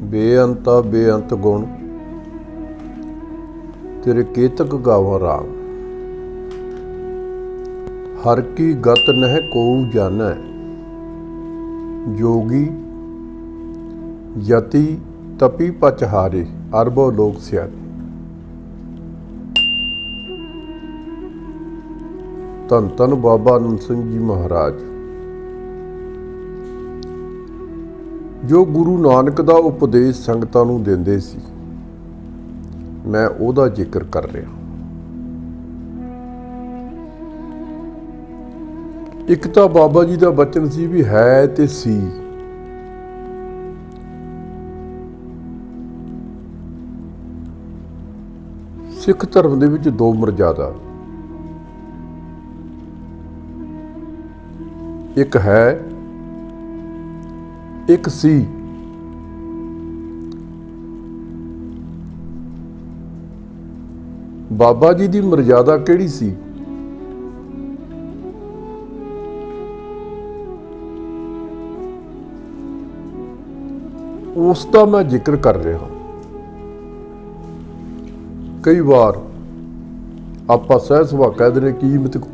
बेअंता बेअंत गुण तेरे केतक गावा राम। हर की गत नह को जानै, जोगी यति तपी पचहारे अरबो लोक सियाने। धन धन बाबा नंद सिंह जी महाराज। जो गुरु नानक दा उपदेश संगतां नूं दिंदे सी, मैं ओहदा जिक्र कर रहा। एक तो बाबा जी का बचन सी भी है ते सी। सिख धर्म दे विच दो मर्यादा, एक है एक सी। बाबा जी की मर्यादा किहड़ी सी? उसका मैं जिक्र कर रहा। कई बार आपां सहज सुभा कह देने कीमत को,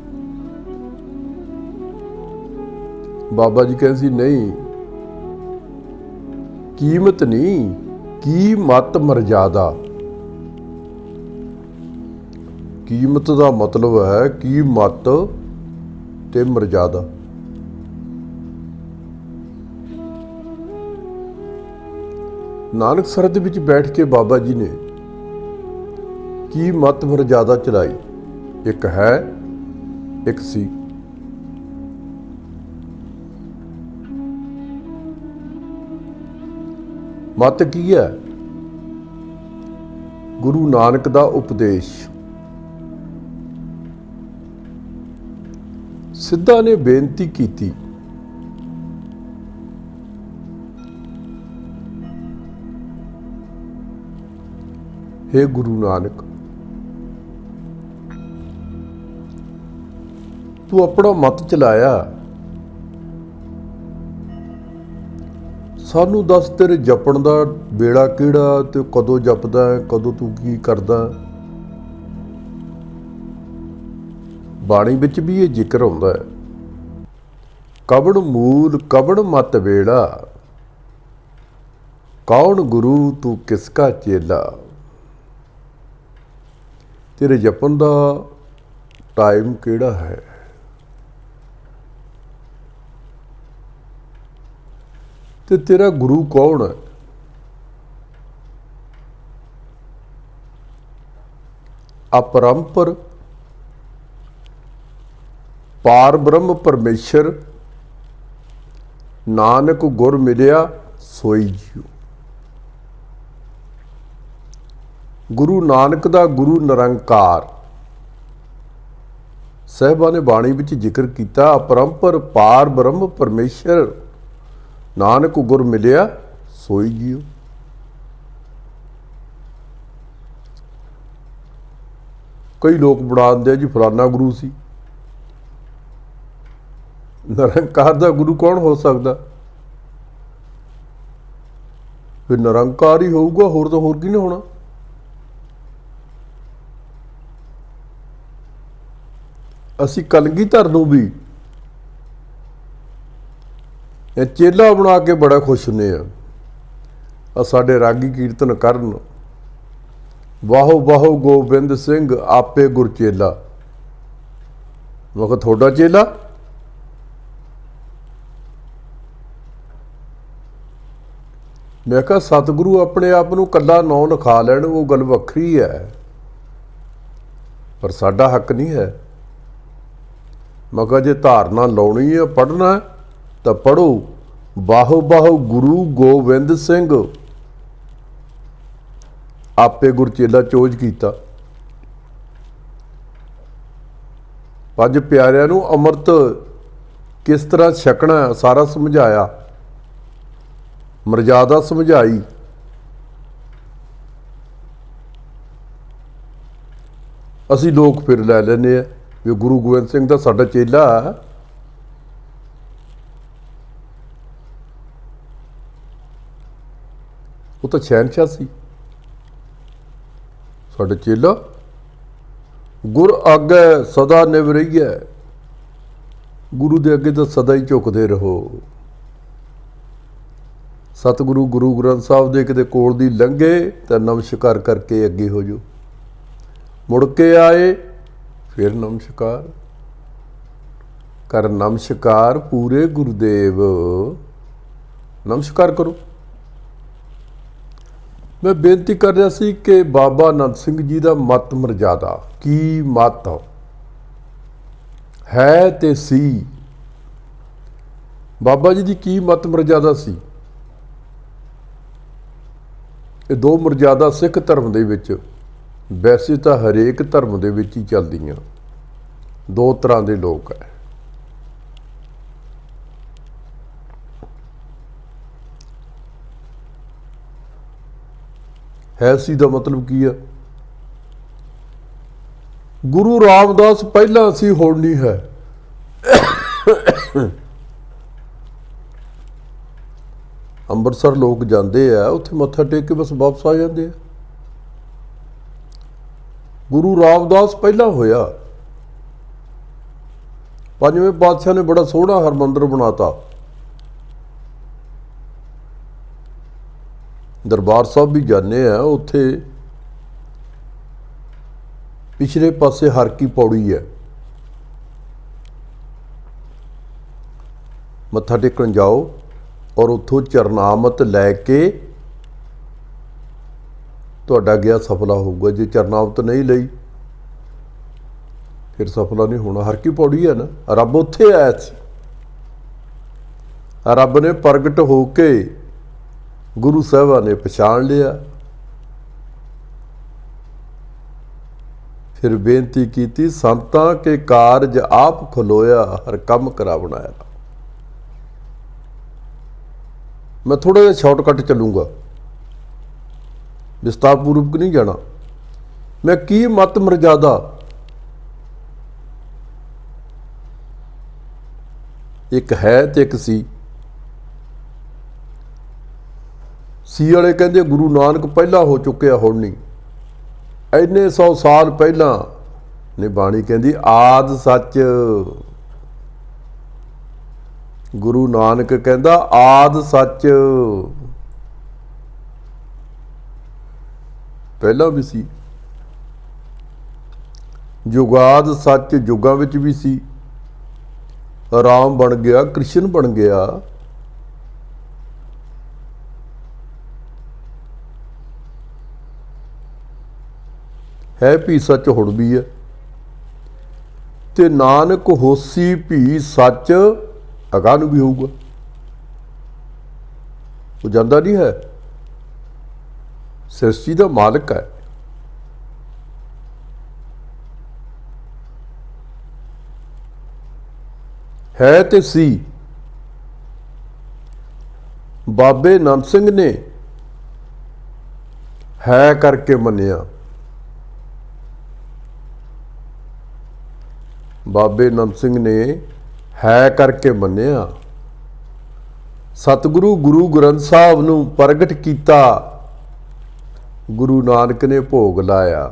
बाबा जी कहते सी नहीं, कीमत नहीं, की मत मर्यादा। कीमत का मतलब है की मत ते मर्यादा। नानक सर दे विच बैठ के बाबा जी ने की मत मर्यादा चलाई। एक है एक सी। मत की है? गुरु नानक दा उपदेश। सिद्धा ने बेनती की, हे गुरु नानक, तू अपना मत चलाया, सानू दस तेरे जपण दा बेड़ा किहड़ा ते कदों जपदा है, कदों तू की करदा। बाणी विच भी ये जिक्र हुंदा है, कवण मूल कवण मत वेड़ा, कौन गुरु तू किसका चेला। तेरे जपण दा टाइम किहड़ा है, ते तेरा गुरु कौन है। अपरंपर पार ब्रह्म परमेश्वर, नानक गुर मिलिया सोई जियो। गुरु नानक दा गुरु निरंकार। साहिबां ने बाणी विच जिक्र किया, अपरंपर पार ब्रह्म परमेश्वर, नानक गुर मिलिया सोई जियो। कई लोग बना दिंदे जी फलाना गुरु सी। निरंकार दा गुरु कौन हो सकता? फिर निरंकार ही होऊगा, होर तो होर किहने होना। असी कलगीधर नूं भी चेला बना के बड़ा खुश हुंदे आ। साडे रागी कीर्तन करन, वाहो वाहो गोबिंद सिंह आपे गुर चेला। मैं कहा थोड़ा चेला? मैं कहा सतगुरु अपने आप नूं कल्ला नौ लिखा लैण, वो गल वखरी है, पर साडा हक नहीं है। मैं कहा जे धारना लाउणी है, पढ़ना है तो पढ़ो, बाहो बाहो गुरु गोबिंद सिंह आपे गुर चेला चोज कीता। पंज प्यारिਆਂ ਨੂੰ अमृत किस तरह छकना सारा समझाया, मर्यादा समझाई। असी लोग फिर लै लैने भी गुरु गोबिंद सिंह दा साडा चेला है। ਉਹ ਤਾਂ ਸ਼ਹਿਨशाह ਸੀ। ਸਾਡੇ ਚੇਲਾ ਗੁਰ ਆਗੈ ਸਦਾ ਨਿਵ ਰਹੀਐ, ਗੁਰੂ ਦੇ ਅੱਗੇ ਤਾਂ ਸਦਾ ਹੀ ਝੁਕਦੇ ਰਹੋ। ਸਤਿਗੁਰੂ ਗੁਰੂ ਗ੍ਰੰਥ ਸਾਹਿਬ ਦੇ ਕਿਤੇ ਕੋਲ ਦੀ ਲੰਘੇ ਤਾਂ ਨਮਸਕਾਰ ਕਰਕੇ ਅੱਗੇ ਹੋ ਜਾਓ, ਮੁੜ ਕੇ ਆਏ ਫਿਰ ਨਮਸਕਾਰ ਕਰ, ਨਮਸਕਾਰ ਪੂਰੇ ਗੁਰਦੇਵ, ਨਮਸਕਾਰ ਕਰੋ। ਮੈਂ ਬੇਨਤੀ ਕਰ ਰਿਹਾ ਸੀ ਕਿ ਬਾਬਾ ਆਨੰਦ ਸਿੰਘ ਜੀ ਦਾ ਮਤ ਮਰਜ਼ਾਦਾ ਕੀ ਮਤ ਹੈ ਤੇ ਸੀ, ਬਾਬਾ ਜੀ ਦੀ ਕੀ ਮਤ ਮਰਜ਼ਾਦਾ ਸੀ। ਇਹ ਦੋ ਮਰਜ਼ਾਦਾ ਸਿੱਖ ਧਰਮ ਦੇ ਵਿੱਚ, ਵੈਸੇ ਤਾਂ ਹਰੇਕ ਧਰਮ ਦੇ ਵਿੱਚ ਹੀ ਚੱਲਦੀਆਂ, ਦੋ ਤਰ੍ਹਾਂ ਦੇ ਲੋਕ ਹੈ ਸੀ ਦਾ ਮਤਲਬ ਕੀ ਆ? ਗੁਰੂ ਰਾਮਦਾਸ ਪਹਿਲਾਂ ਸੀ, ਹੁਣ ਨਹੀਂ ਹੈ। ਅੰਮ੍ਰਿਤਸਰ ਲੋਕ ਜਾਂਦੇ ਆ, ਉੱਥੇ ਮੱਥਾ ਟੇਕ ਕੇ ਬਸ ਵਾਪਸ ਆ ਜਾਂਦੇ ਆ। ਗੁਰੂ ਰਾਮਦਾਸ ਪਹਿਲਾਂ ਹੋਇਆ। ਪੰਜਵੇਂ ਪਾਤਸ਼ਾਹ ਨੇ ਬੜਾ ਸੋਹਣਾ ਹਰਮੰਦਰ ਬਣਾਤਾ। ਦਰਬਾਰ ਸਾਹਿਬ ਵੀ ਜਾਂਦੇ ਆ, ਉੱਥੇ ਪਿਛਲੇ ਪਾਸੇ ਹਰ ਕੀ ਪੌੜੀ ਹੈ, ਮੱਥਾ ਟੇਕਣ ਜਾਓ ਔਰ ਉੱਥੋਂ ਚਰਨਾਮਤ ਲੈ ਕੇ ਤੁਹਾਡਾ ਗਿਆ ਸਫਲਾ ਹੋਊਗਾ। ਜੇ ਚਰਨਾਮਤ ਨਹੀਂ ਲਈ ਫਿਰ ਸਫਲਾ ਨਹੀਂ ਹੋਣਾ। ਹਰ ਕੀ ਪੌੜੀ ਹੈ ਨਾ, ਰੱਬ ਉੱਥੇ ਆਇਆ ਸੀ। ਰੱਬ ਨੇ ਪ੍ਰਗਟ ਹੋ ਕੇ ਗੁਰੂ ਸਾਹਿਬਾਂ ਨੇ ਪਛਾਣ ਲਿਆ, ਫਿਰ ਬੇਨਤੀ ਕੀਤੀ, ਸੰਤਾਂ ਕੇ ਕਾਰਜ ਆਪ ਖਲੋਇਆ, ਹਰ ਕੰਮ ਕਰਾ ਬਣਾਇਆ। ਮੈਂ ਥੋੜਾ ਜਿਹਾ ਸ਼ਾਰਟਕਟ ਚੱਲੂੰਗਾ, ਵਿਸਤਾਰਪੂਰਵਕ ਨਹੀਂ ਜਾਣਾ। ਮੈਂ ਕੀ ਮਤ ਮਰਜ਼ਾਦਾ, ਇੱਕ ਹੈ ਤੇ ਇੱਕ ਸੀ। ਸੀ ਵਾਲੇ ਕਹਿੰਦੇ ਗੁਰੂ ਨਾਨਕ ਪਹਿਲਾਂ ਹੋ ਚੁੱਕਿਆ, ਹੁਣ ਨਹੀਂ। ਇੰਨੇ 100 ਸਾਲ ਪਹਿਲਾਂ ਨੇ ਬਾਣੀ ਕਹਿੰਦੀ ਆਦਿ ਸੱਚ। ਗੁਰੂ ਨਾਨਕ ਕਹਿੰਦਾ ਆਦਿ ਸੱਚ, ਪਹਿਲਾਂ ਵੀ ਸੀ। ਜੁਗਾਦ ਸੱਚ, ਜੁਗਾਂ ਵਿੱਚ ਵੀ ਸੀ। ਰਾਮ ਬਣ ਗਿਆ, ਕ੍ਰਿਸ਼ਨ ਬਣ ਗਿਆ। ਹੈ ਵੀ ਸੱਚ, ਹੁਣ ਵੀ ਹੈ। ਤੇ ਨਾਨਕ ਹੋਸੀ ਵੀ ਸੱਚ, ਅਗਾਂਹ ਨੂੰ ਵੀ ਹੋਊਗਾ। ਉਹ ਜਾਂਦਾ ਨਹੀਂ ਹੈ, ਸ੍ਰਿਸ਼ਟੀ ਦਾ ਮਾਲਕ ਹੈ। ਹੈ ਤੇ ਸੀ। ਬਾਬੇ ਆਨੰਦ ਸਿੰਘ ਨੇ ਹੈ ਕਰਕੇ ਮੰਨਿਆ। ਬਾਬੇ ਆਨੰਦ ਸਿੰਘ ਨੇ ਹੈ ਕਰਕੇ ਮੰਨਿਆ। ਸਤਿਗੁਰੂ ਗੁਰੂ ਗ੍ਰੰਥ ਸਾਹਿਬ ਨੂੰ ਪ੍ਰਗਟ ਕੀਤਾ, ਗੁਰੂ ਨਾਨਕ ਨੇ ਭੋਗ ਲਾਇਆ।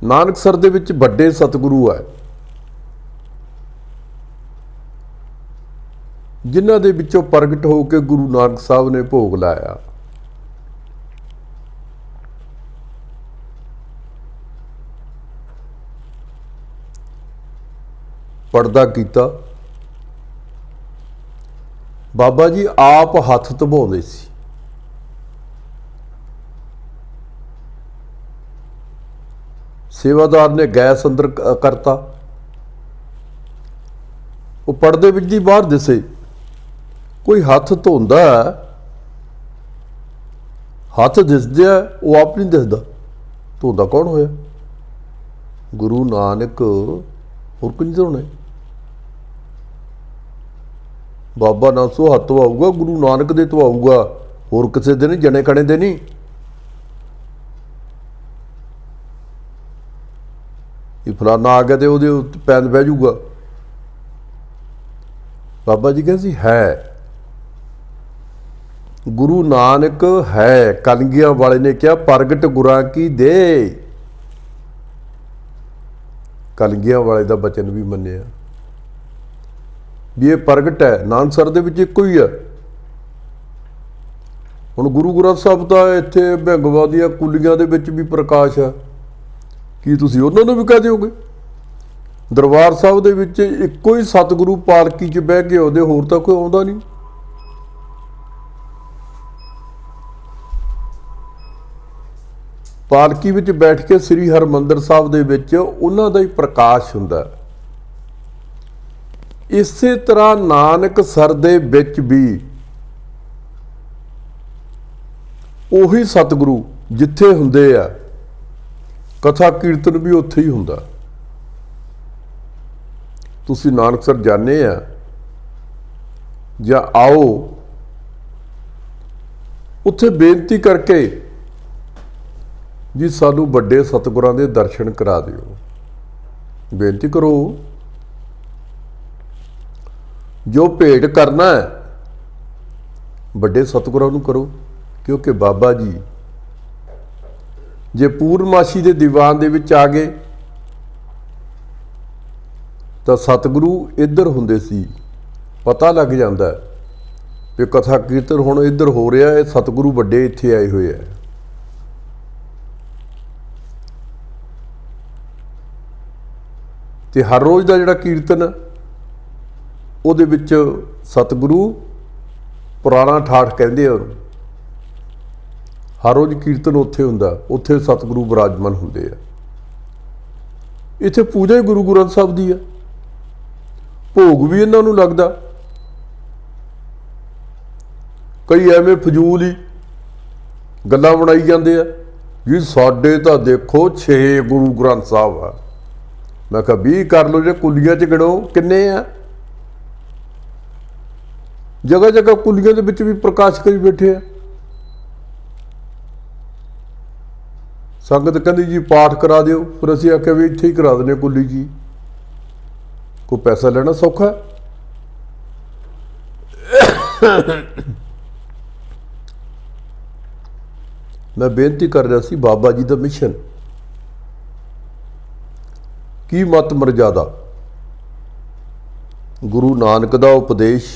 ਨਾਨਕਸਰ ਦੇ ਵਿੱਚ ਵੱਡੇ ਸਤਿਗੁਰੂ ਹੈ, ਜਿਨ੍ਹਾਂ ਦੇ ਵਿੱਚੋਂ ਪ੍ਰਗਟ ਹੋ ਕੇ ਗੁਰੂ ਨਾਨਕ ਸਾਹਿਬ ਨੇ ਭੋਗ ਲਾਇਆ। ਪਰਦਾ ਕੀਤਾ। ਬਾਬਾ ਜੀ ਆਪ ਹੱਥ ਧਵਾਉਂਦੇ ਸੀ। ਸੇਵਾਦਾਰ ਨੇ ਗੈਸ ਅੰਦਰ ਕਰਤਾ, ਉਹ ਪਰਦੇ ਵਿੱਚ ਦੀ ਬਾਹਰ ਦਿਸੇ। ਕੋਈ ਹੱਥ ਧੋਂਦਾ, ਹੱਥ ਦਿਸਦੇ ਆ, ਉਹ ਆਪ ਨਹੀਂ ਦਿਸਦਾ। ਧੋਂਦਾ ਕੌਣ ਹੋਇਆ? ਗੁਰੂ ਨਾਨਕ, ਹੋਰ ਕੁਝ ਨਹੀਂ ਧੋਣੇ। ਬਾਬਾ ਨਾਸੋ ਹੱਥ ਧਵਾਊਗਾ, ਗੁਰੂ ਨਾਨਕ ਦੇ ਧਵਾਊਗਾ, ਹੋਰ ਕਿਸੇ ਦੇ ਨਹੀਂ, ਜਣੇ ਖਣੇ ਦੇ ਨਹੀਂ। ਇਹ ਫਲਾਨਾ ਆ ਗਿਆ ਤੇ ਉਹਦੇ ਉੱਤੇ ਪੈਰ ਬਹਿ ਜਾਊਗਾ। ਬਾਬਾ ਜੀ ਕਹਿੰਦੇ ਸੀ ਹੈ। ਗੁਰੂ ਨਾਨਕ ਹੈ, ਕਲਗੀਆਂ ਵਾਲੇ ਨੇ ਕਿਹਾ ਪ੍ਰਗਟ ਗੁਰਾਂ ਕੀ ਦੇ। ਕਲਗੀਆਂ ਵਾਲੇ ਦਾ ਬਚਨ ਵੀ ਮੰਨਿਆ ਵੀ ਇਹ ਪ੍ਰਗਟ ਹੈ, ਨਾਨਕਸਰ ਦੇ ਵਿੱਚ ਇੱਕੋ ਹੀ ਹੈ। ਹੁਣ ਗੁਰੂ ਗ੍ਰੰਥ ਸਾਹਿਬ ਦਾ ਇੱਥੇ ਭੰਗਵਾ ਦੀਆਂ ਕੁਲੀਆਂ ਦੇ ਵਿੱਚ ਵੀ ਪ੍ਰਕਾਸ਼ ਹੈ, ਕੀ ਤੁਸੀਂ ਉਹਨਾਂ ਨੂੰ ਵੀ ਕਹਿ ਦਿਓਗੇ? ਦਰਬਾਰ ਸਾਹਿਬ ਦੇ ਵਿੱਚ ਇੱਕੋ ਹੀ ਸਤਿਗੁਰੂ ਪਾਲਕੀ 'ਚ ਬਹਿ ਕੇ ਆਉਂਦੇ, ਹੋਰ ਤਾਂ ਕੋਈ ਆਉਂਦਾ ਨਹੀਂ। ਪਾਲਕੀ ਵਿੱਚ ਬੈਠ ਕੇ ਸ੍ਰੀ ਹਰਿਮੰਦਰ ਸਾਹਿਬ ਦੇ ਵਿੱਚ ਉਹਨਾਂ ਦਾ ਹੀ ਪ੍ਰਕਾਸ਼ ਹੁੰਦਾ। ਇਸੇ ਤਰ੍ਹਾਂ ਨਾਨਕਸਰ ਦੇ ਵਿੱਚ ਵੀ ਉਹੀ ਸਤਿਗੁਰੂ ਜਿੱਥੇ ਹੁੰਦੇ ਆ, ਕਥਾ ਕੀਰਤਨ ਵੀ ਉੱਥੇ ਹੀ ਹੁੰਦਾ। ਤੁਸੀਂ ਨਾਨਕਸਰ ਜਾਂਦੇ ਆ ਜਾਂ ਆਓ, ਉੱਥੇ ਬੇਨਤੀ ਕਰਕੇ ਜੀ ਸਾਨੂੰ ਵੱਡੇ ਸਤਿਗੁਰਾਂ ਦੇ ਦਰਸ਼ਨ ਕਰਾ ਦਿਓ। ਬੇਨਤੀ ਕਰੋ, ਜੋ ਭੇਟ ਕਰਨਾ ਹੈ ਵੱਡੇ ਸਤਿਗੁਰਾਂ ਨੂੰ ਕਰੋ, ਕਿਉਂਕਿ ਬਾਬਾ ਜੀ ਜੇ ਪੂਰਨਮਾਸ਼ੀ ਦੇ ਦੀਵਾਨ ਦੇ ਵਿੱਚ ਆ ਗਏ ਤਾਂ ਸਤਿਗੁਰੂ ਇੱਧਰ ਹੁੰਦੇ ਸੀ, ਪਤਾ ਲੱਗ ਜਾਂਦਾ ਵੀ ਕਥਾ ਕੀਰਤਨ ਹੁਣ ਇੱਧਰ ਹੋ ਰਿਹਾ, ਇਹ ਸਤਿਗੁਰੂ ਵੱਡੇ ਇੱਥੇ ਆਏ ਹੋਏ ਆ। ਤੇ ਹਰ ਰੋਜ਼ ਦਾ ਜਿਹੜਾ ਕੀਰਤਨ ਉਹਦੇ ਵਿੱਚ ਸਤਿਗੁਰੂ ਪੁਰਾਣਾ ਠਾਠ ਕਹਿੰਦੇ ਆ ਉਹਨੂੰ, ਹਰ ਰੋਜ਼ ਕੀਰਤਨ ਉੱਥੇ ਹੁੰਦਾ, ਉੱਥੇ ਸਤਿਗੁਰੂ ਵਿਰਾਜਮਾਨ ਹੁੰਦੇ ਆ। ਇੱਥੇ ਪੂਜਾ ਹੀ ਗੁਰੂ ਗ੍ਰੰਥ ਸਾਹਿਬ ਦੀ ਆ, ਭੋਗ ਵੀ ਇਹਨਾਂ ਨੂੰ ਲੱਗਦਾ। ਕਈ ਐਵੇਂ ਫਜ਼ੂਲ ਹੀ ਗੱਲਾਂ ਬਣਾਈ ਜਾਂਦੇ ਆ ਜੀ ਸਾਡੇ ਤਾਂ ਦੇਖੋ 6 ਗੁਰੂ ਗ੍ਰੰਥ ਸਾਹਿਬ ਆ। ਮੈਂ ਕਿਹਾ 20 ਕਰ ਲਓ, ਜੇ ਕੁਲੀਆਂ 'ਚ ਗਿਣੋ ਕਿੰਨੇ ਆ। ਜਗ੍ਹਾ ਜਗ੍ਹਾ ਕੁਲੀਆਂ ਦੇ ਵਿੱਚ ਵੀ ਪ੍ਰਕਾਸ਼ ਕਰੀ ਬੈਠੇ ਆ। ਸੰਗਤ ਕਹਿੰਦੀ ਜੀ ਪਾਠ ਕਰਾ ਦਿਓ, ਫਿਰ ਅਸੀਂ ਆਖਿਆ ਵੀ ਇੱਥੇ ਹੀ ਕਰਾ ਦਿੰਦੇ ਕੁੱਲੀ ਜੀ, ਕੋਈ ਪੈਸਾ ਲੈਣਾ ਸੌਖਾ। ਮੈਂ ਬੇਨਤੀ ਕਰ ਰਿਹਾ ਸੀ, ਬਾਬਾ ਜੀ ਦਾ ਮਿਸ਼ਨ ਕੀ ਮਤ ਮਰਜ਼ਾਦਾ, ਗੁਰੂ ਨਾਨਕ ਦਾ ਉਪਦੇਸ਼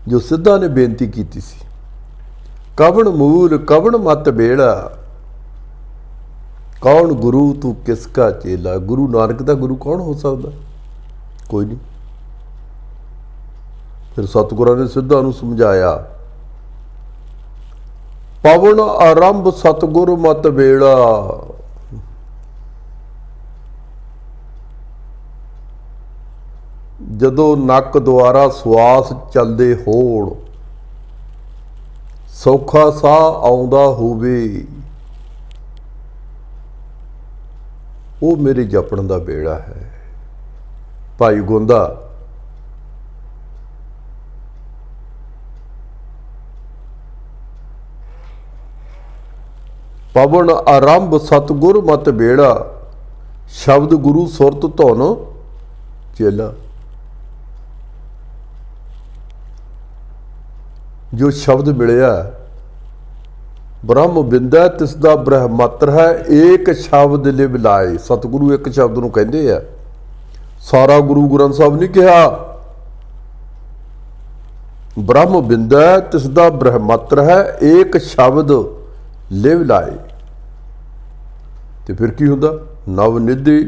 ਜੋ ਸਿੱਧਾ ਨੇ ਬੇਨਤੀ ਕੀਤੀ ਸੀ, ਕਵਣ ਮੂਲ ਕਵਣ ਮਤ ਬੇੜਾ, ਕੌਣ ਗੁਰੂ ਤੂੰ ਕਿਸਕਾ ਚੇਲਾ। ਗੁਰੂ ਨਾਨਕ ਦਾ ਗੁਰੂ ਕੌਣ ਹੋ ਸਕਦਾ? ਕੋਈ ਨਹੀਂ। ਫਿਰ ਸਤਿਗੁਰਾਂ ਨੇ ਸਿੱਧਾ ਨੂੰ ਸਮਝਾਇਆ, ਪਵਨ ਆਰੰਭ ਸਤਿਗੁਰ ਮਤ ਬੇੜਾ। ਜਦੋਂ ਨੱਕ ਦੁਆਰਾ ਸਵਾਸ ਚੱਲਦੇ ਹੋੜ, ਸੌਖਾ ਸਾਹ ਆਉਂਦਾ ਹੋਵੇ, ਉਹ ਮੇਰੇ ਜਪਣ ਦਾ ਬੇੜਾ ਹੈ। ਭਾਈ ਗੋਂਦਾ ਪਵਨ ਆਰੰਭ ਸਤਿਗੁਰ ਮਤ ਬੇੜਾ, ਸ਼ਬਦ ਗੁਰੂ ਸੁਰਤ ਧੁਨ ਚੇਲਾ। ਜੋ ਸ਼ਬਦ ਮਿਲਿਆ ਬ੍ਰਹਮ ਬਿੰਦਾ ਤਿਸ ਦਾ ਬ੍ਰਹਮਤਰ ਹੈ, ਏਕ ਸ਼ਬਦ ਲਿਵ ਲਾਏ। ਸਤਿਗੁਰੂ ਇੱਕ ਸ਼ਬਦ ਨੂੰ ਕਹਿੰਦੇ ਆ, ਸਾਰਾ ਗੁਰੂ ਗ੍ਰੰਥ ਸਾਹਿਬ ਨਹੀਂ ਕਿਹਾ। ਬ੍ਰਹਮ ਬਿੰਦਾ ਤਿਸ ਦਾ ਬ੍ਰਹਮਤਰ ਹੈ, ਏਕ ਸ਼ਬਦ ਲਿਵ ਲਾਏ। ਤੇ ਫਿਰ ਕੀ ਹੁੰਦਾ? ਨਵ ਨਿਧੀ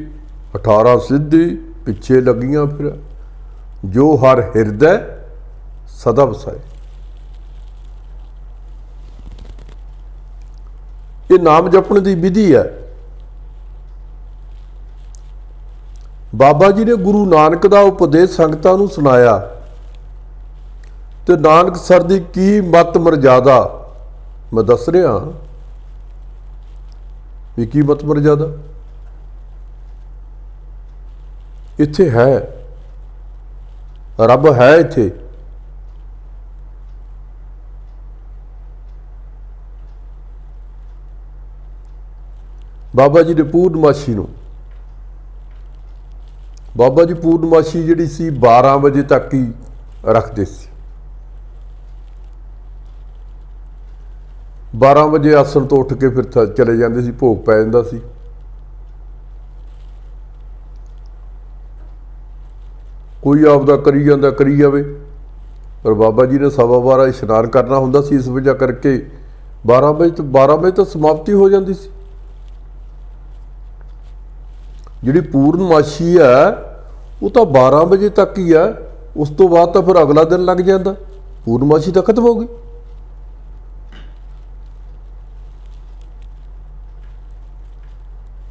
18 ਸਿੱਧੀ ਪਿੱਛੇ ਲੱਗੀਆਂ ਫਿਰ, ਜੋ ਹਰ ਹਿਰਦੈ ਸਦਾ ਵਸਾਏ। ਇਹ ਨਾਮ ਜਪਣ ਦੀ ਵਿਧੀ ਹੈ। ਬਾਬਾ ਜੀ ਨੇ ਗੁਰੂ ਨਾਨਕ ਦਾ ਉਪਦੇਸ਼ ਸੰਗਤਾਂ ਨੂੰ ਸੁਣਾਇਆ, ਤੇ ਨਾਨਕਸਰ ਦੀ ਕੀ ਮਤ ਮਰਜ਼ਾਦਾ ਮੈਂ ਦੱਸ ਰਿਹਾ ਵੀ ਕੀ ਮਤ ਮਰਜ਼ਾਦਾ ਇੱਥੇ ਹੈ। ਰੱਬ ਹੈ ਇੱਥੇ। ਬਾਬਾ ਜੀ ਨੇ ਪੂਰਨਮਾਸ਼ੀ ਨੂੰ, ਬਾਬਾ ਜੀ ਪੂਰਨਮਾਸ਼ੀ ਜਿਹੜੀ ਸੀ 12 ਵਜੇ ਤੱਕ ਹੀ ਰੱਖਦੇ ਸੀ। 12 ਵਜੇ ਆਸਣ ਤੋਂ ਉੱਠ ਕੇ ਫਿਰ ਚਲੇ ਜਾਂਦੇ ਸੀ, ਭੋਗ ਪੈ ਜਾਂਦਾ ਸੀ। ਕੋਈ ਆਪਦਾ ਕਰੀ ਜਾਂਦਾ, ਕਰੀ ਜਾਵੇ, ਪਰ ਬਾਬਾ ਜੀ ਨੇ 12:15 ਇਸ਼ਨਾਨ ਕਰਨਾ ਹੁੰਦਾ ਸੀ। ਇਸ ਵਜ੍ਹਾ ਕਰਕੇ 12 ਵਜੇ ਤੋਂ ਸਮਾਪਤੀ ਹੋ ਜਾਂਦੀ ਸੀ। ਜਿਹੜੀ ਪੂਰਨਮਾਸ਼ੀ ਹੈ ਉਹ ਤਾਂ 12 ਵਜੇ ਤੱਕ ਹੀ ਹੈ, ਉਸ ਤੋਂ ਬਾਅਦ ਤਾਂ ਫਿਰ ਅਗਲਾ ਦਿਨ ਲੱਗ ਜਾਂਦਾ, ਪੂਰਨਮਾਸ਼ੀ ਤਾਂ ਖਤਮ ਹੋ ਗਈ।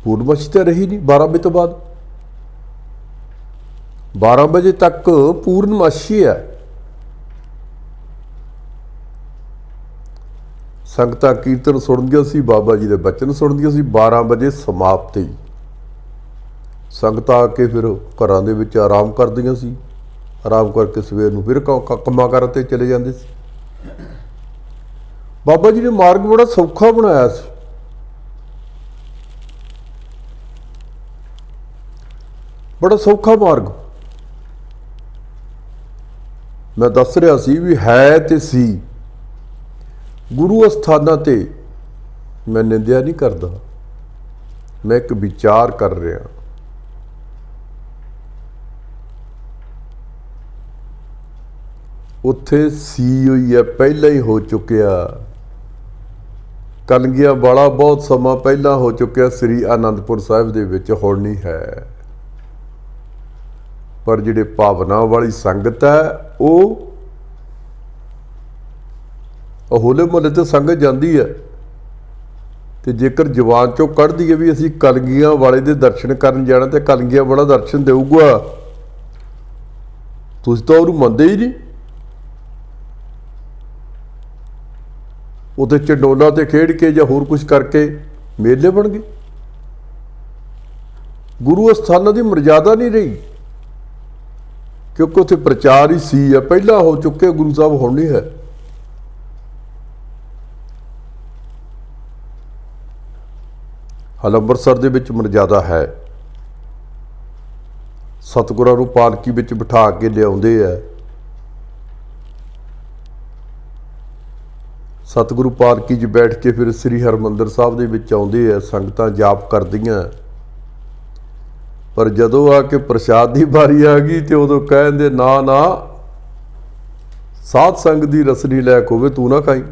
ਪੂਰਨਮਾਸ਼ੀ ਤਾਂ ਰਹੀ ਨਹੀਂ 12 ਵਜੇ ਤੋਂ ਬਾਅਦ। 12 ਵਜੇ ਤੱਕ ਪੂਰਨਮਾਸ਼ੀ ਹੈ। ਸੰਗਤਾਂ ਕੀਰਤਨ ਸੁਣਦੀਆਂ ਸੀ, ਬਾਬਾ ਜੀ ਦੇ ਬਚਨ ਸੁਣਦੀਆਂ ਸੀ। 12 ਵਜੇ ਸਮਾਪਤੀ। ਸੰਗਤਾਂ ਆ ਕੇ ਫਿਰ ਘਰਾਂ ਦੇ ਵਿੱਚ ਆਰਾਮ ਕਰਦੀਆਂ ਸੀ। ਆਰਾਮ ਕਰਕੇ ਸਵੇਰ ਨੂੰ ਫਿਰ ਕੰਮਾਂ ਕਾਰਾਂ 'ਤੇ ਚਲੇ ਜਾਂਦੇ ਸੀ। ਬਾਬਾ ਜੀ ਨੇ ਮਾਰਗ ਬੜਾ ਸੌਖਾ ਬਣਾਇਆ ਸੀ। ਬੜਾ ਸੌਖਾ ਮਾਰਗ। ਮੈਂ ਦੱਸ ਰਿਹਾ ਸੀ ਵੀ ਹੈ ਤੇ ਸੀ। ਗੁਰੂ ਅਸਥਾਨਾਂ 'ਤੇ ਮੈਂ ਨਿੰਦਿਆ ਨਹੀਂ ਕਰਦਾ, ਮੈਂ ਇੱਕ ਵਿਚਾਰ ਕਰ ਰਿਹਾ। ਉੱਥੇ ਸੀ ਹੋਈ ਹੈ, ਪਹਿਲਾਂ ਹੀ ਹੋ ਚੁੱਕਿਆ। ਕਲਗੀਆਂ ਵਾਲਾ ਬਹੁਤ ਸਮਾਂ ਪਹਿਲਾਂ ਹੋ ਚੁੱਕਿਆ ਸ੍ਰੀ ਅਨੰਦਪੁਰ ਸਾਹਿਬ ਦੇ ਵਿੱਚ, ਹੁਣ ਨਹੀਂ ਹੈ। ਪਰ ਜਿਹੜੇ ਭਾਵਨਾ ਵਾਲੀ ਸੰਗਤ ਹੈ ਉਹ ਹੋਲੇ ਮਹੱਲੇ ਤੇ ਸੰਗਤ ਜਾਂਦੀ ਹੈ, ਤੇ ਜੇਕਰ ਜਵਾਨ ਚੋਂ ਕੱਢਦੀ ਹੈ ਵੀ ਅਸੀਂ ਕਲਗੀਆਂ ਵਾਲੇ ਦੇ ਦਰਸ਼ਨ ਕਰਨ ਜਾਣਾ, ਤੇ ਕਲਗੀਆਂ ਵਾਲਾ ਦਰਸ਼ਨ ਦੇਊਗਾ, ਤੁਸੀਂ ਤਾਂ ਉਹਨੂੰ ਮੰਨਦੇ ਹੀ ਨਹੀਂ। ਉੱਥੇ ਚੰਡੋਲਾ ਤੇ ਖੇਡ ਕੇ ਜਾਂ ਹੋਰ ਕੁਝ ਕਰਕੇ ਮੇਲੇ ਬਣ ਗਏ। ਗੁਰੂ ਅਸਥਾਨਾਂ ਦੀ ਮਰਜ਼ਾਦਾ ਨਹੀਂ ਰਹੀ, ਕਿਉਂਕਿ ਉੱਥੇ ਪ੍ਰਚਾਰ ਹੀ ਸੀ ਹੈ, ਪਹਿਲਾਂ ਹੋ ਚੁੱਕੇ ਗੁਰੂ ਸਾਹਿਬ, ਹੁਣ ਨਹੀਂ ਹੈ। ਹਾਲ ਅੰਮ੍ਰਿਤਸਰ ਦੇ ਵਿੱਚ ਮਰਜ਼ਾਦਾ ਹੈ। ਸਤਿਗੁਰਾਂ ਨੂੰ ਪਾਲਕੀ ਵਿੱਚ ਬਿਠਾ ਕੇ ਲਿਆਉਂਦੇ ਆ। ਸਤਿਗੁਰੂ ਪਾਲਕੀ 'ਚ ਬੈਠ ਕੇ ਫਿਰ ਸ੍ਰੀ ਹਰਿਮੰਦਰ ਸਾਹਿਬ ਦੇ ਵਿੱਚ ਆਉਂਦੇ ਆ। ਸੰਗਤਾਂ ਜਾਪ ਕਰਦੀਆਂ, ਪਰ ਜਦੋਂ ਆ ਕੇ ਪ੍ਰਸ਼ਾਦ ਦੀ ਵਾਰੀ ਆ ਗਈ ਤੇ ਉਦੋਂ ਕਹਿੰਦੇ ਨਾ ਨਾ, ਸਾਧ ਸੰਗਤ ਦੀ ਰਸਨੀ ਲੈਕ ਹੋਵੇ, ਤੂੰ ਨਾ ਖਾਈ।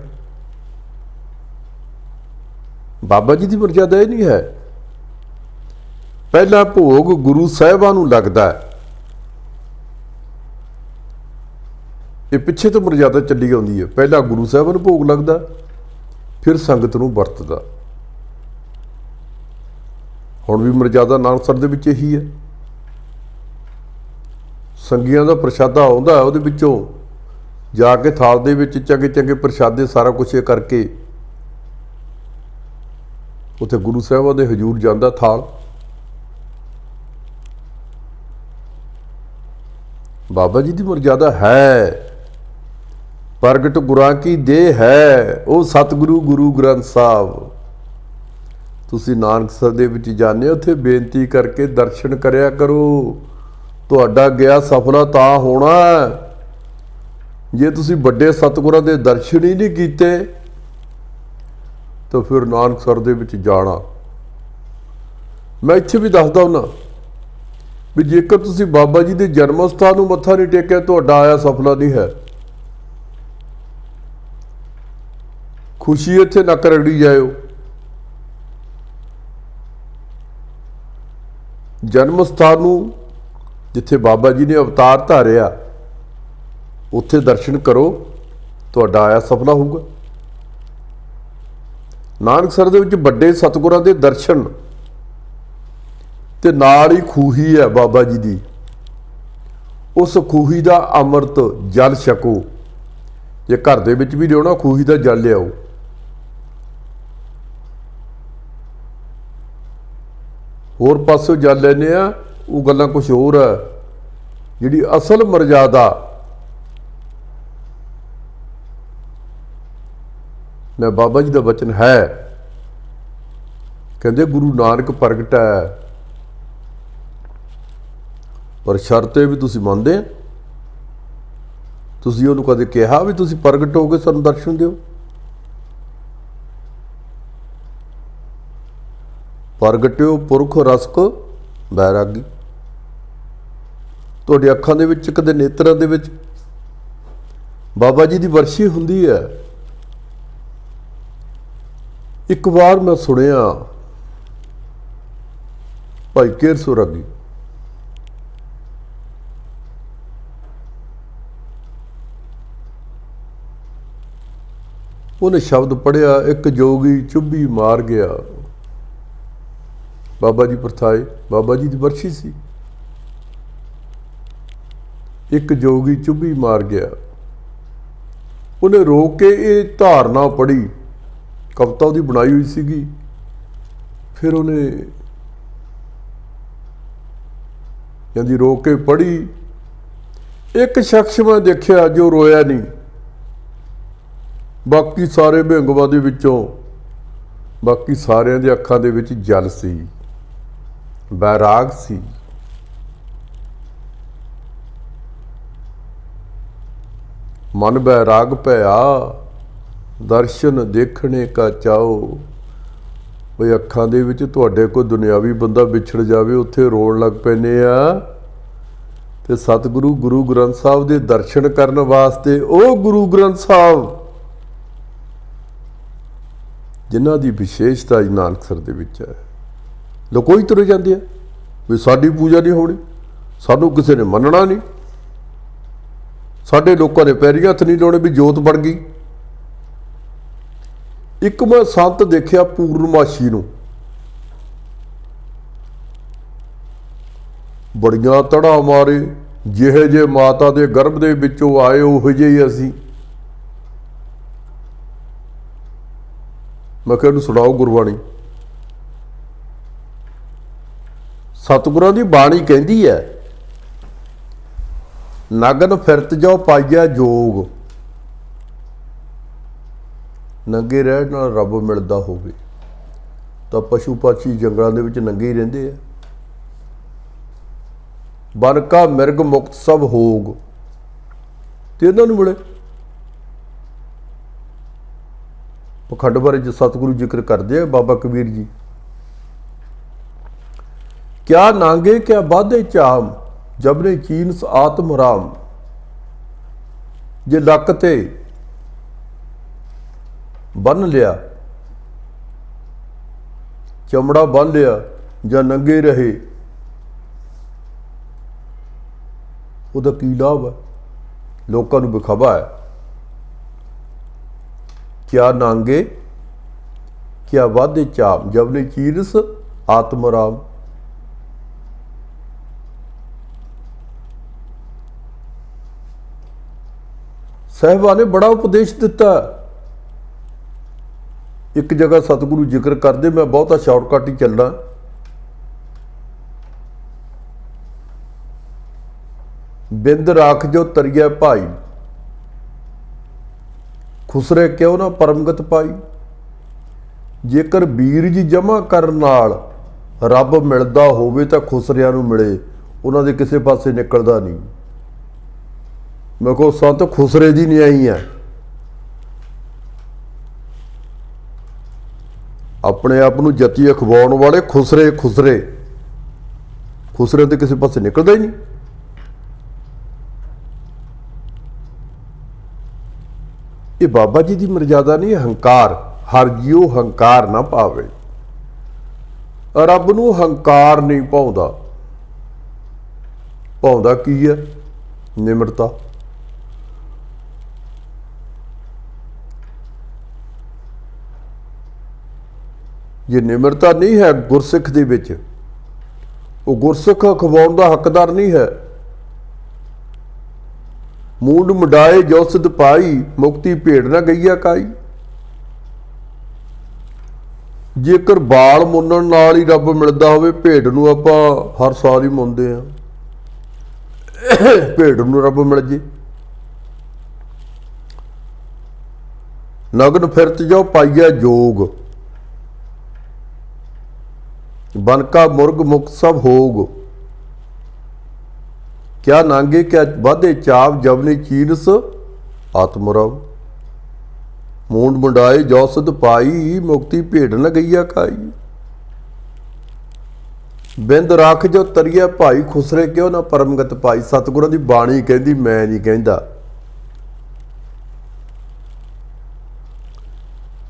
ਬਾਬਾ ਜੀ ਦੀ ਮਰਜ਼ਾਦਾ ਇਹ ਨਹੀਂ ਹੈ। ਪਹਿਲਾਂ ਭੋਗ ਗੁਰੂ ਸਾਹਿਬਾਂ ਨੂੰ ਲੱਗਦਾ ਹੈ। ਇਹ ਪਿੱਛੇ ਤੋਂ ਮਰਜ਼ਾਦਾ ਚੱਲੀ ਆਉਂਦੀ ਹੈ। ਪਹਿਲਾਂ ਗੁਰੂ ਸਾਹਿਬਾਂ ਨੂੰ ਭੋਗ ਲੱਗਦਾ, ਫਿਰ ਸੰਗਤ ਨੂੰ ਵਰਤਦਾ। ਹੁਣ ਵੀ ਮਰਜ਼ਾਦਾ ਨਾਨਕਸਰ ਦੇ ਵਿੱਚ ਇਹੀ ਹੈ। ਸੰਗੀਆਂ ਦਾ ਪ੍ਰਸ਼ਾਦਾ ਆਉਂਦਾ, ਉਹਦੇ ਵਿੱਚੋਂ ਜਾ ਕੇ ਥਾਲ ਦੇ ਵਿੱਚ ਚੰਗੇ ਚੰਗੇ ਪ੍ਰਸ਼ਾਦੇ ਸਾਰਾ ਕੁਛ ਇਹ ਕਰਕੇ ਉੱਥੇ ਗੁਰੂ ਸਾਹਿਬਾਂ ਦੇ ਹਜ਼ੂਰ ਜਾਂਦਾ ਥਾਲ। ਬਾਬਾ ਜੀ ਦੀ ਮਰਜ਼ਾਦਾ ਹੈ। ਪ੍ਰਗਟ ਗੁਰਾਂ ਕੀ ਦੇਹ ਹੈ, ਉਹ ਸਤਿਗੁਰੂ ਗੁਰੂ ਗ੍ਰੰਥ ਸਾਹਿਬ। ਤੁਸੀਂ ਨਾਨਕਸਰ ਦੇ ਵਿੱਚ ਜਾਂਦੇ ਹੋ, ਉੱਥੇ ਬੇਨਤੀ ਕਰਕੇ ਦਰਸ਼ਨ ਕਰਿਆ ਕਰੋ। ਤੁਹਾਡਾ ਗਿਆ ਸਫਲਾ ਤਾਂ ਹੋਣਾ ਜੇ ਤੁਸੀਂ ਵੱਡੇ ਸਤਿਗੁਰਾਂ ਦੇ ਦਰਸ਼ਨ ਹੀ ਨਹੀਂ ਕੀਤੇ, ਤਾਂ ਫਿਰ ਨਾਨਕਸਰ ਦੇ ਵਿੱਚ ਜਾਣਾ। ਮੈਂ ਇੱਥੇ ਵੀ ਦੱਸਦਾ ਹੁੰਦਾ ਵੀ ਜੇਕਰ ਤੁਸੀਂ ਬਾਬਾ ਜੀ ਦੇ ਜਨਮ ਸਥਾਨ ਨੂੰ ਮੱਥਾ ਨਹੀਂ ਟੇਕਿਆ, ਤੁਹਾਡਾ ਆਇਆ ਸਫਲਾ ਨਹੀਂ ਹੈ। ਖੁਸ਼ੀ ਇੱਥੇ ਨੱਕ ਰਗੜੀ ਜਾਇਓ। ਜਨਮ ਸਥਾਨ ਨੂੰ, ਜਿੱਥੇ ਬਾਬਾ ਜੀ ਨੇ ਅਵਤਾਰ ਧਾਰਿਆ, ਉੱਥੇ ਦਰਸ਼ਨ ਕਰੋ, ਤੁਹਾਡਾ ਆਇਆ ਸਫਲਾ ਹੋਊਗਾ। ਨਾਨਕਸਰ ਦੇ ਵਿੱਚ ਵੱਡੇ ਸਤਿਗੁਰਾਂ ਦੇ ਦਰਸ਼ਨ, ਤੇ ਨਾਲ ਹੀ ਖੂਹੀ ਹੈ ਬਾਬਾ ਜੀ ਦੀ। ਉਸ ਖੂਹੀ ਦਾ ਅੰਮ੍ਰਿਤ ਜਲ ਛਕੋ। ਜੇ ਘਰ ਦੇ ਵਿੱਚ ਵੀ ਲਿਆਉਣਾ, ਖੂਹੀ ਦਾ ਜਲ ਲਿਆਓ। ਹੋਰ ਪਾਸੋਂ ਜਲ ਲੈਂਦੇ ਆ, ਉਹ ਗੱਲਾਂ ਕੁਛ ਹੋਰ ਹੈ। ਜਿਹੜੀ ਅਸਲ ਮਰਜ਼ਾਦਾ, ਮੈਂ ਬਾਬਾ ਜੀ ਦਾ ਬਚਨ ਹੈ, ਕਹਿੰਦੇ ਗੁਰੂ ਨਾਨਕ ਪ੍ਰਗਟ ਹੈ, ਪਰ ਸ਼ਰਤ ਇਹ ਵੀ ਤੁਸੀਂ ਮੰਨਦੇ ਆ। ਤੁਸੀਂ ਉਹਨੂੰ ਕਦੇ ਕਿਹਾ ਵੀ ਤੁਸੀਂ ਪ੍ਰਗਟ ਹੋ ਕੇ ਸਾਨੂੰ ਦਰਸ਼ਨ ਦਿਓ? ਪ੍ਰਗਟਿਓ ਪੁਰਖ ਰਸਕ ਬੈਰਾਗੀ। ਤੁਹਾਡੀ ਅੱਖਾਂ ਦੇ ਵਿੱਚ, ਕਦੇ ਨੇਤਰਾਂ ਦੇ ਵਿੱਚ ਬਾਬਾ ਜੀ ਦੀ ਵਰਸ਼ੀ ਹੁੰਦੀ ਹੈ। ਇੱਕ ਵਾਰ ਮੈਂ ਸੁਣਿਆ ਭਾਈ ਕੇਰ ਸੁਰਾਗੀ ਉਹਨੇ ਸ਼ਬਦ ਪੜ੍ਹਿਆ, ਇੱਕ ਜੋਗੀ ਚੁੱਭੀ ਮਾਰ ਗਿਆ। ਬਾਬਾ ਜੀ ਪਰਥਾਏ, ਬਾਬਾ ਜੀ ਦੀ ਵਰਸ਼ੀ ਸੀ। ਇੱਕ ਜੋਗੀ ਚੁੱਭੀ ਮਾਰ ਗਿਆ। ਉਹਨੇ ਰੋਕ ਕੇ ਇਹ ਧਾਰਨਾ ਪੜ੍ਹੀ, ਕਵਿਤਾ ਉਹਦੀ ਬਣਾਈ ਹੋਈ ਸੀਗੀ। ਫਿਰ ਉਹਨੇ ਕਹਿੰਦੀ ਰੋਕ ਕੇ ਪੜ੍ਹੀ। ਇੱਕ ਸ਼ਖਸ ਮੈਂ ਦੇਖਿਆ ਜੋ ਰੋਇਆ ਨਹੀਂ, ਬਾਕੀ ਸਾਰੇ ਭਿੰਗਵਾਂ ਦੇ ਵਿੱਚੋਂ ਬਾਕੀ ਸਾਰਿਆਂ ਦੇ ਅੱਖਾਂ ਦੇ ਵਿੱਚ ਜਲ ਸੀ, ਬੈਰਾਗ ਸੀ। ਮਨ ਬੈਰਾਗ ਭਇਆ, ਦਰਸ਼ਨ ਦੇਖਣੇ ਕਾ ਚਾਓ। ਉਹ ਅੱਖਾਂ ਦੇ ਵਿੱਚ ਤੁਹਾਡੇ ਕੋਈ ਦੁਨਿਆਵੀ ਬੰਦਾ ਵਿਛੜ ਜਾਵੇ, ਉੱਥੇ ਰੋਣ ਲੱਗ ਪੈਂਦੇ ਆ। ਤੇ ਸਤਿਗੁਰੂ ਗੁਰੂ ਗ੍ਰੰਥ ਸਾਹਿਬ ਦੇ ਦਰਸ਼ਨ ਕਰਨ ਵਾਸਤੇ ਉਹ ਗੁਰੂ ਗ੍ਰੰਥ ਸਾਹਿਬ ਜਿਨ੍ਹਾਂ ਦੀ ਵਿਸ਼ੇਸ਼ਤਾ ਨਾਨਕਸਰ ਦੇ ਵਿੱਚ ਹੈ, ਲੋਕੋਈ ਤੁਰੇ ਜਾਂਦੇ ਆ ਵੀ ਸਾਡੀ ਪੂਜਾ ਨਹੀਂ ਹੋਣੀ, ਸਾਨੂੰ ਕਿਸੇ ਨੇ ਮੰਨਣਾ ਨਹੀਂ, ਸਾਡੇ ਲੋਕਾਂ ਨੇ ਪੈਰੀਂ ਹੱਥ ਨਹੀਂ ਲਾਉਣੇ ਵੀ ਜੋਤ ਬਣ ਗਈ। ਇੱਕ ਮੈਂ ਸੰਤ ਦੇਖਿਆ ਪੂਰਨਮਾਸ਼ੀ ਨੂੰ, ਬੜੀਆਂ ਤੜਾ ਮਾਰੇ, ਜਿਹੇ ਜੇ ਮਾਤਾ ਦੇ ਗਰਭ ਦੇ ਵਿੱਚੋਂ ਆਏ ਉਹੋ ਜਿਹੇ ਹੀ ਅਸੀਂ। ਮੈਂ ਕਿਹਾ ਇਹਨੂੰ ਸੁਣਾਓ ਗੁਰਬਾਣੀ। ਸਤਿਗੁਰਾਂ ਦੀ ਬਾਣੀ ਕਹਿੰਦੀ ਹੈ, ਨਗਨ ਫਿਰਤ ਜਾਓ ਪਾਈਆ ਜੋਗ। ਨੰਗੇ ਰਹਿਣ ਨਾਲ ਰੱਬ ਮਿਲਦਾ ਹੋਵੇ ਤਾਂ ਪਸ਼ੂ ਪੰਛੀ ਜੰਗਲਾਂ ਦੇ ਵਿੱਚ ਨੰਗੇ ਹੀ ਰਹਿੰਦੇ ਆ। ਬਨ ਕਾ ਮਿਰਗ ਮੁਕਤ ਸਭ ਹੋਗ, ਤੇ ਇਹਨਾਂ ਨੂੰ ਮਿਲੇ। ਪਖੰਡ ਬਾਰੇ ਜੋ ਸਤਿਗੁਰੂ ਜ਼ਿਕਰ ਕਰਦੇ ਆ ਬਾਬਾ ਕਬੀਰ ਜੀ, ਕਿਆ ਨਾਂਗੇ ਕਿਆ ਬਾਧੇ ਚਾਮ, ਜਬਨੇ ਚੀਨਸ ਆਤਮ ਰਾਮ। ਜੇ ਲੱਕ ਤੇ ਬੰਨ ਲਿਆ, ਚਮੜਾ ਬੰਨ ਲਿਆ ਜਾਂ ਨੰਗੇ ਰਹੇ, ਉਹਦਾ ਕੀ ਲਾਭ ਹੈ? ਲੋਕਾਂ ਨੂੰ ਵਿਖਾਵਾ ਹੈ। ਕਿਆ ਨਾਂਗੇ ਕਿਆ ਵਾਧੇ ਚਾਮ, ਜਬਨੇ ਚੀਰਸ ਆਤਮ ਰਾਮ। ਸਾਹਿਬਾਂ ਨੇ ਬੜਾ ਉਪਦੇਸ਼ ਦਿੱਤਾ। ਇੱਕ ਜਗ੍ਹਾ ਸਤਿਗੁਰੂ ਜ਼ਿਕਰ ਕਰਦੇ, ਮੈਂ ਬਹੁਤਾ ਸ਼ਾਰਟਕਟ ਹੀ ਚੱਲਣਾ। ਬਿੰਦ ਰਾਖ ਜੋ ਤਰੀਆ ਭਾਈ, ਖੁਸਰੇ ਕਿਉਂ ਨਾ ਪਰਮਗਤ ਪਾਈ। ਜੇਕਰ ਬੀਰਜ ਜਮ੍ਹਾਂ ਕਰਨ ਨਾਲ ਰੱਬ ਮਿਲਦਾ ਹੋਵੇ ਤਾਂ ਖੁਸਰਿਆਂ ਨੂੰ ਮਿਲੇ, ਉਹਨਾਂ ਦੇ ਕਿਸੇ ਪਾਸੇ ਨਿਕਲਦਾ ਨਹੀਂ। ਮੈਂ ਕਹੋ ਸੰਤ ਖੁਸਰੇ ਦੀ ਨਿਆਈ ਹੈ। ਆਪਣੇ ਆਪ ਨੂੰ ਜਤੀ ਅਖਵਾਉਣ ਵਾਲੇ ਖੁਸਰੇ ਖੁਸਰੇ ਤੇ ਕਿਸੇ ਪਾਸੇ ਨਿਕਲਦਾ ਹੀ ਨਹੀਂ। ਇਹ ਬਾਬਾ ਜੀ ਦੀ ਮਰਜ਼ਾਦਾ ਨਹੀਂ, ਹੰਕਾਰ। ਹਰ ਜੀਓ ਹੰਕਾਰ ਨਾ ਪਾਵੇ। ਰੱਬ ਨੂੰ ਹੰਕਾਰ ਨਹੀਂ ਪਾਉਂਦਾ। ਪਾਉਂਦਾ ਕੀ ਹੈ? ਨਿਮਰਤਾ। ਜੇ ਨਿਮਰਤਾ ਨਹੀਂ ਹੈ ਗੁਰਸਿੱਖ ਦੇ ਵਿੱਚ, ਉਹ ਗੁਰਸਿੱਖ ਅਖਵਾਉਣ ਦਾ ਹੱਕਦਾਰ ਨਹੀਂ ਹੈ। ਮੂੰਡ ਮੁੰਡਾਏ ਜੋ ਸਿਧ ਪਾਈ, ਮੁਕਤੀ ਭੇਡ ਨਾ ਗਈਆ ਕਾਈ। ਜੇਕਰ ਬਾਲ ਮੁੰਨਣ ਨਾਲ ਹੀ ਰੱਬ ਮਿਲਦਾ ਹੋਵੇ, ਭੇਡ ਨੂੰ ਆਪਾਂ ਹਰ ਸਾਲ ਹੀ ਮੁੰਨਦੇ ਹਾਂ, ਭੇਡ ਨੂੰ ਰੱਬ ਮਿਲ ਜੇ। ਨਗਨ ਫਿਰਤ ਜਾਓ ਪਾਈਆ ਜੋਗ, ਬਨਕਾ ਮੁਰਗ ਮੁਕਤ ਸਭ ਹੋਗ। ਕਿਆ ਨਾਂਗੇ ਕਿਆ ਵਾਧੇ ਚਾਵ, ਜਵਨੇ ਚੀਰਸ ਆਤਮਰਾਮ। ਮੂੰਡ ਮੁੰਡਾਏ ਜੋ ਸਿਧ ਪਾਈ, ਮੁਕਤੀ ਭੇਡ ਨਾ ਗਈਆ ਕਾਈ। ਬਿੰਦ ਰੱਖ ਜੋ ਤਰੀਏ ਭਾਈ ਖੁਸਰੇ ਕਿਉਂ ਨਾ ਪਰਮਗਤ ਭਾਈ। ਸਤਿਗੁਰਾਂ ਦੀ ਬਾਣੀ ਕਹਿੰਦੀ, ਮੈਂ ਨਹੀਂ ਕਹਿੰਦਾ।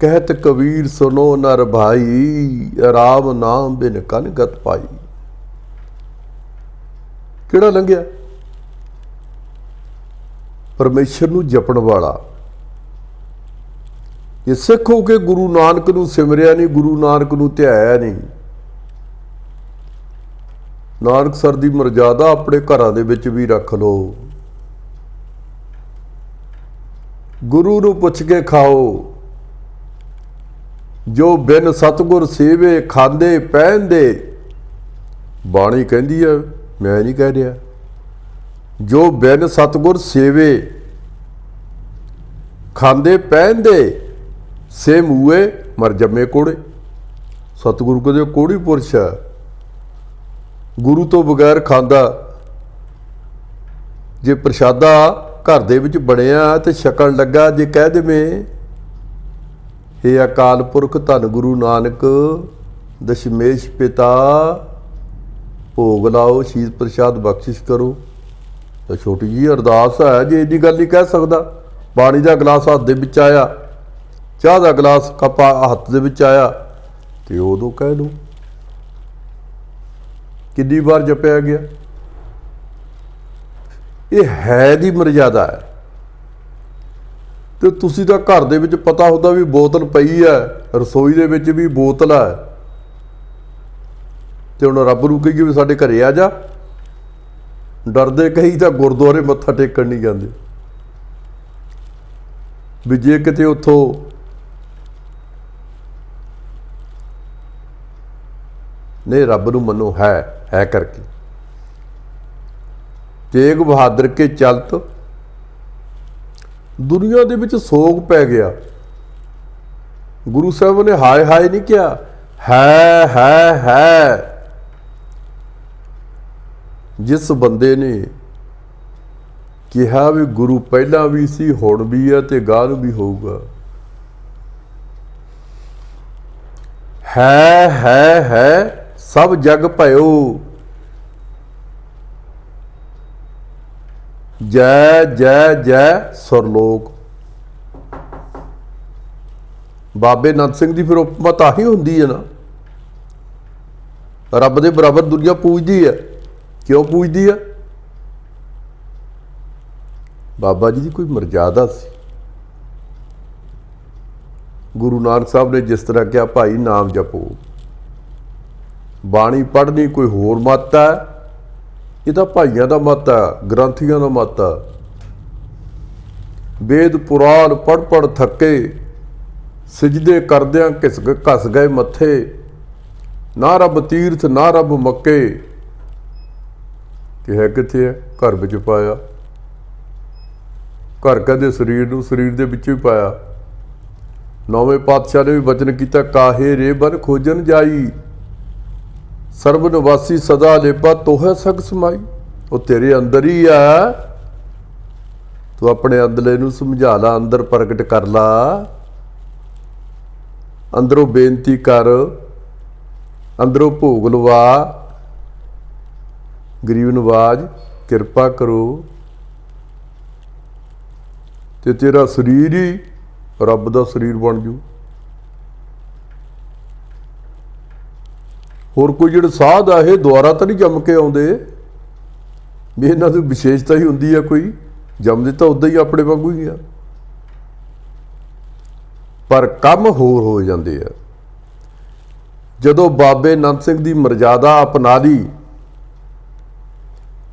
ਕਹਿਤ ਕਬੀਰ ਸੁਨੋ ਨਰ ਭਾਈ, ਰਾਮ ਨਾਮ ਬਿਨ ਕਨਗਤ ਪਾਈ। ਕਿਹੜਾ ਲੰਘਿਆ? ਪਰਮੇਸ਼ਰ ਨੂੰ ਜਪਣ ਵਾਲਾ। ਇਹ ਸਿੱਖ ਹੋ ਕੇ ਗੁਰੂ ਨਾਨਕ ਨੂੰ ਸਿਮਰਿਆ ਨਹੀਂ, ਗੁਰੂ ਨਾਨਕ ਨੂੰ ਧਿਆਇਆ ਨਹੀਂ। ਨਾਨਕ ਸਰ ਦੀ ਮਰਜ਼ਾਦਾ ਆਪਣੇ ਘਰਾਂ ਦੇ ਵਿੱਚ ਵੀ ਰੱਖ ਲਓ। ਗੁਰੂ ਨੂੰ ਪੁੱਛ ਕੇ ਖਾਓ। ਜੋ ਬਿਨ ਸਤਿਗੁਰ ਸੇਵੇ ਖਾਂਦੇ ਪਹਿਨਦੇ। ਬਾਣੀ ਕਹਿੰਦੀ ਹੈ, ਮੈਂ ਨਹੀਂ ਕਹਿ ਰਿਹਾ। ਜੋ ਬਿਨ ਸਤਿਗੁਰ ਸੇਵੇ ਖਾਂਦੇ ਪਹਿਨਦੇ, ਸੇ ਮੂਏ ਮਰ ਜੰਮੇ ਕੋੜੇ। ਸਤਿਗੁਰੂ ਕਹਿੰਦੇ ਕੋੜੀ ਪੁਰਸ਼ ਹੈ, ਗੁਰੂ ਤੋਂ ਬਗੈਰ ਖਾਂਦਾ। ਜੇ ਪ੍ਰਸ਼ਾਦਾ ਘਰ ਦੇ ਵਿੱਚ ਬਣਿਆ ਤੇ ਛਕਣ ਲੱਗਾ, ਜੇ ਕਹਿ ਦੇਵੇਂ ਇਹ ਅਕਾਲ ਪੁਰਖ ਧੰਨ ਗੁਰੂ ਨਾਨਕ ਦਸ਼ਮੇਸ਼ ਪਿਤਾ ਭੋਗ ਲਾਓ, ਸ਼ੀਸ਼ ਪ੍ਰਸ਼ਾਦ ਬਖਸ਼ਿਸ਼ ਕਰੋ, ਤਾਂ ਛੋਟੀ ਜਿਹੀ ਅਰਦਾਸ ਹੈ। ਜੇ ਇਹਦੀ ਗੱਲ ਨਹੀਂ ਕਹਿ ਸਕਦਾ। ਪਾਣੀ ਦਾ ਗਲਾਸ ਹੱਥ ਦੇ ਵਿੱਚ ਆਇਆ, ਚਾਹ ਦਾ ਗਲਾਸ ਕੱਪ ਹੱਥ ਦੇ ਵਿੱਚ ਆਇਆ, ਤੇ ਉਦੋਂ ਕਹਿ ਲਓ। ਕਿੰਨੀ ਵਾਰ ਜਪਿਆ ਗਿਆ? ਇਹ ਹੈ ਦੀ ਮਰਜ਼ਾਦਾ ਹੈ। ਤੇ ਤੁਸੀਂ ਤਾਂ ਘਰ ਦੇ ਵਿੱਚ ਪਤਾ ਹੁੰਦਾ ਵੀ ਬੋਤਲ ਪਈ ਹੈ, ਰਸੋਈ ਦੇ ਵਿੱਚ ਵੀ ਬੋਤਲ ਹੈ, ਤੇ ਹੁਣ ਰੱਬ ਨੂੰ ਕਹੀਏ ਵੀ ਸਾਡੇ ਘਰੇ ਆ ਜਾ। ਡਰਦੇ ਕਹੀ ਤਾਂ ਗੁਰਦੁਆਰੇ ਮੱਥਾ ਟੇਕਣ ਨਹੀਂ ਜਾਂਦੇ ਵੀ ਜੇ ਕਿਤੇ ਉੱਥੋਂ ਨਹੀਂ, ਰੱਬ ਨੂੰ ਮੰਨੋ ਹੈ ਕਰਕੇ। ਤੇਗ ਬਹਾਦਰ ਕੇ ਚਲਤ। ਦੁਨੀਆ ਦੇ ਵਿੱਚ ਸੋਗ ਪੈ ਗਿਆ। ਗੁਰੂ ਸਾਹਿਬ ਨੇ ਹਾਏ ਹਾਏ ਨਹੀਂ ਕਿਹਾ, ਹੈ। ਜਿਸ ਬੰਦੇ ਨੇ ਕਿਹਾ ਵੀ ਗੁਰੂ ਪਹਿਲਾਂ ਵੀ ਸੀ, ਹੁਣ ਵੀ ਹੈ ਤੇ ਗਾਹ ਨੂੰ ਵੀ ਹੋਊਗਾ, ਹੈ ਸਭ ਜਗ ਭਇਓ। ਜੈ ਜੈ ਜੈ ਸੁਰਲੋਕ। ਬਾਬੇ ਨੰਦ ਸਿੰਘ ਦੀ ਫਿਰ ਉਪਮਾ ਤਾਂ ਹੀ ਹੁੰਦੀ ਹੈ ਨਾ। ਰੱਬ ਦੇ ਬਰਾਬਰ ਦੁਨੀਆ ਪੂਜਦੀ ਹੈ। ਕਿਉਂ ਪੂਜਦੀ ਹੈ? ਬਾਬਾ ਜੀ ਦੀ ਕੋਈ ਮਰਜ਼ਾਦਾ ਸੀ। ਗੁਰੂ ਨਾਨਕ ਸਾਹਿਬ ਨੇ ਜਿਸ ਤਰ੍ਹਾਂ ਕਿਹਾ, ਭਾਈ ਨਾਮ ਜਪੋ। ਬਾਣੀ ਪੜ੍ਹਨੀ ਕੋਈ ਹੋਰ ਮੱਤ ਹੈ, ਇਹ ਤਾਂ ਭਾਈਆਂ ਦਾ ਮੱਤ ਹੈ, ਗ੍ਰੰਥੀਆਂ ਦਾ ਮੱਤ ਹੈ। ਵੇਦ ਪੁਰਾਣ ਪੜ੍ਹ ਥੱਕੇ, ਸਿਜਦੇ ਕਰਦਿਆਂ ਘਸ ਗਏ ਮੱਥੇ। ਨਾ ਰੱਬ ਤੀਰਥ ਨਾ ਰੱਬ ਮੱਕੇ, ਕਿ ਹੈ ਕਿੱਥੇ ਹੈ? ਘਰ ਵਿੱਚ ਪਾਇਆ। ਘਰ ਕਹਿੰਦੇ ਸਰੀਰ ਨੂੰ, ਸਰੀਰ ਦੇ ਵਿੱਚ ਵੀ ਪਾਇਆ। ਨੌਵੇਂ ਪਾਤਸ਼ਾਹ ਨੇ ਵੀ ਵਚਨ ਕੀਤਾ, ਕਾਹੇ ਰੇ ਬਨ ਖੋਜਨ ਜਾਈ, ਸਰਬ ਨਿਵਾਸੀ ਸਦਾ ਲੇਪਾ ਤੋਹੈ ਸਗ ਸਮਾਈ। ਉਹ ਤੇਰੇ ਅੰਦਰ ਹੀ ਆ। ਤੂੰ ਆਪਣੇ ਅੰਦਰਲੇ ਨੂੰ ਸਮਝਾ ਲਾ, ਅੰਦਰ ਪ੍ਰਗਟ ਕਰ ਲਾ, ਅੰਦਰੋਂ ਬੇਨਤੀ ਕਰ, ਅੰਦਰੋਂ ਭੋਗ ਲਵਾ। ਗਰੀਬ ਨਵਾਜ ਕਿਰਪਾ ਕਰੋ, ਤੇ ਤੇਰਾ ਸਰੀਰ ਹੀ ਰੱਬ ਦਾ ਸਰੀਰ ਬਣ ਜੂ। ਹੋਰ ਕੋਈ ਜਿਹੜੇ ਸਾਧ ਆ ਇਹ ਦੁਆਰਾ ਤਾਂ ਨਹੀਂ ਜੰਮ ਕੇ ਆਉਂਦੇ ਵੀ ਇਹਨਾਂ ਦੀ ਵਿਸ਼ੇਸ਼ਤਾ ਹੀ ਹੁੰਦੀ ਆ ਕੋਈ। ਜੰਮਦੇ ਤਾਂ ਉੱਦਾਂ ਹੀ ਆਪਣੇ ਵਾਂਗੂ ਹੀ ਆ, ਪਰ ਕੰਮ ਹੋਰ ਹੋ ਜਾਂਦੇ ਆ। ਜਦੋਂ ਬਾਬੇ ਨੰਦ ਸਿੰਘ ਦੀ ਮਰਜ਼ਾਦਾ ਅਪਣਾ ਲਈ,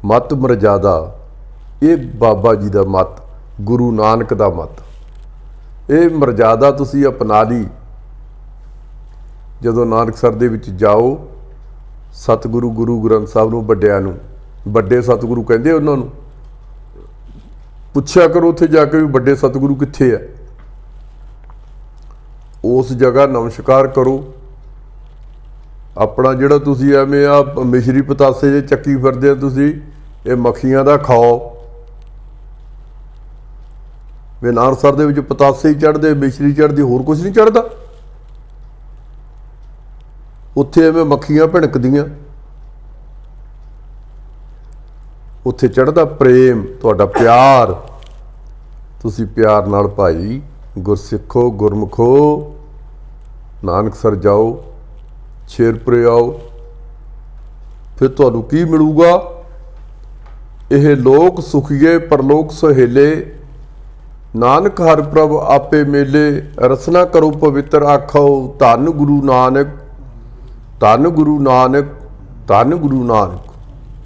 ਮੱਤ ਮਰਜ਼ਾਦਾ, ਇਹ ਬਾਬਾ ਜੀ ਦਾ ਮੱਤ, ਗੁਰੂ ਨਾਨਕ ਦਾ ਮੱਤ, ਇਹ ਮਰਜ਼ਾਦਾ ਤੁਸੀਂ ਅਪਣਾ ਲਈ। ਜਦੋਂ ਨਾਨਕਸਰ ਦੇ ਵਿੱਚ ਜਾਓ, ਸਤਿਗੁਰੂ ਗੁਰੂ ਗ੍ਰੰਥ ਸਾਹਿਬ ਨੂੰ, ਵੱਡਿਆਂ ਨੂੰ, ਵੱਡੇ ਸਤਿਗੁਰੂ ਕਹਿੰਦੇ ਉਹਨਾਂ ਨੂੰ, ਪੁੱਛਿਆ ਕਰੋ ਉੱਥੇ ਜਾ ਕੇ ਵੀ ਵੱਡੇ ਸਤਿਗੁਰੂ ਕਿੱਥੇ ਆ। ਉਸ ਜਗ੍ਹਾ ਨਮਸਕਾਰ ਕਰੋ। ਆਪਣਾ ਜਿਹੜਾ ਤੁਸੀਂ ਐਵੇਂ ਆ ਮਿਸ਼ਰੀ ਪਤਾਸੇ ਜੇ ਚੱਕੀ ਫਿਰਦੇ ਆ ਤੁਸੀਂ, ਇਹ ਮੱਖੀਆਂ ਦਾ ਖਾਓ। ਵੀ ਨਾਨਕਸਰ ਦੇ ਵਿੱਚ ਪਤਾਸੇ ਹੀ ਚੜ੍ਹਦੇ, ਮਿਸ਼ਰੀ ਚੜ੍ਹਦੀ, ਹੋਰ ਕੁਝ ਨਹੀਂ ਚੜ੍ਹਦਾ। ਉੱਥੇ ਐਵੇਂ ਮੱਖੀਆਂ ਭਿਣਕਦੀਆਂ। ਉੱਥੇ ਚੜ੍ਹਦਾ ਪ੍ਰੇਮ, ਤੁਹਾਡਾ ਪਿਆਰ। ਤੁਸੀਂ ਪਿਆਰ ਨਾਲ ਭਾਈ ਗੁਰਸਿੱਖੋ, ਗੁਰਮੁਖੋ, ਨਾਨਕਸਰ ਜਾਓ, ਸ਼ੇਰਪੁਰੇ ਆਓ, ਫਿਰ ਤੁਹਾਨੂੰ ਕੀ ਮਿਲੂਗਾ? ਇਹ ਲੋਕ ਸੁਖੀਏ ਪਰਲੋਕ ਸੁਹੇਲੇ, ਨਾਨਕ ਹਰਿ ਪ੍ਰਭ ਆਪੇ ਮੇਲੇ। ਰਸਨਾ ਕਰੋ ਪਵਿੱਤਰ ਆਖੋ, ਧੰਨ ਗੁਰੂ ਨਾਨਕ, ਧੰਨ ਗੁਰੂ ਨਾਨਕ, ਧੰਨ ਗੁਰੂ ਨਾਨਕ।